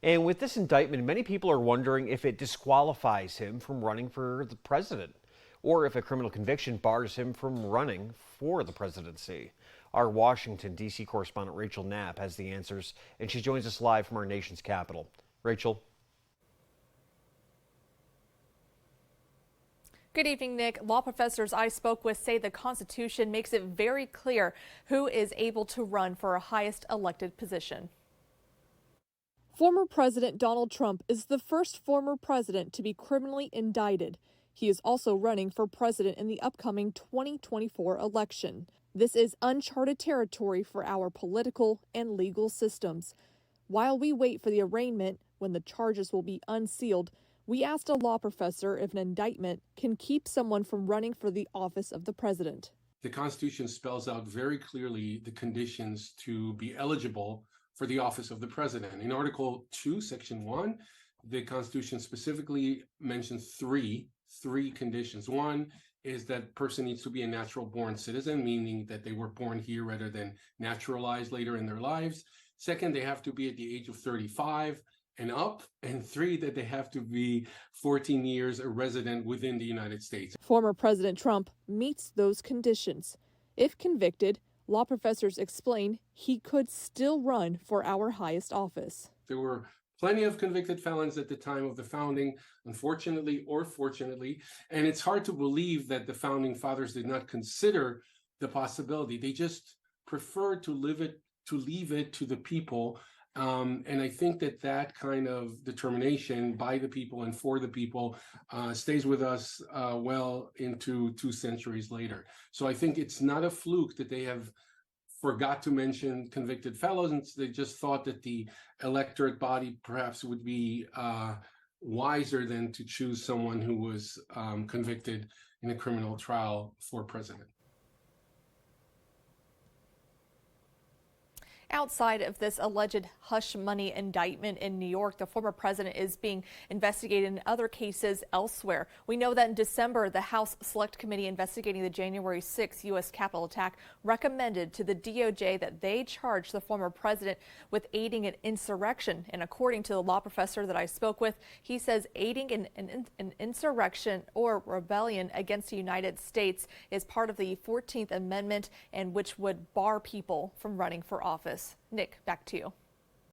And with this indictment, many people are wondering if it disqualifies him from running for the president, or if a criminal conviction bars him from running for the presidency. Our Washington, D.C. correspondent Rachel Knapp has the answers, and she joins us live from our nation's capital. Rachel. Good evening, Nick. Law professors I spoke with say the Constitution makes it very clear who is able to run for a highest elected position. Former President Donald Trump is the first former president to be criminally indicted. He is also running for president in the upcoming 2024 election. This is uncharted territory for our political and legal systems. While we wait for the arraignment, when the charges will be unsealed, we asked a law professor if an indictment can keep someone from running for the office of the president. The Constitution spells out very clearly the conditions to be eligible for the office of the president. In Article 2, Section 1, the Constitution specifically mentions three conditions. One is that person needs to be a natural born citizen, meaning that they were born here rather than naturalized later in their lives. Second, they have to be at the age of 35 and up. And three, that they have to be 14 years a resident within the United States. Former President Trump meets those conditions. If convicted, law professors explain he could still run for our highest office. There were plenty of convicted felons at the time of the founding, unfortunately or fortunately, and it's hard to believe that the founding fathers did not consider the possibility. They just preferred to leave it to the people. And I think that kind of determination by the people and for the people stays with us well into 2 centuries later. So I think it's not a fluke that they have forgot to mention convicted felons. They just thought that the electorate body perhaps would be wiser than to choose someone who was convicted in a criminal trial for president. Outside of this alleged hush money indictment in New York, the former president is being investigated in other cases elsewhere. We know that in December, the House Select Committee investigating the January 6th U.S. Capitol attack recommended to the DOJ that they charge the former president with aiding an insurrection. And according to the law professor that I spoke with, he says aiding an insurrection or rebellion against the United States is part of the 14th Amendment, and which would bar people from running for office. Nick, back to you.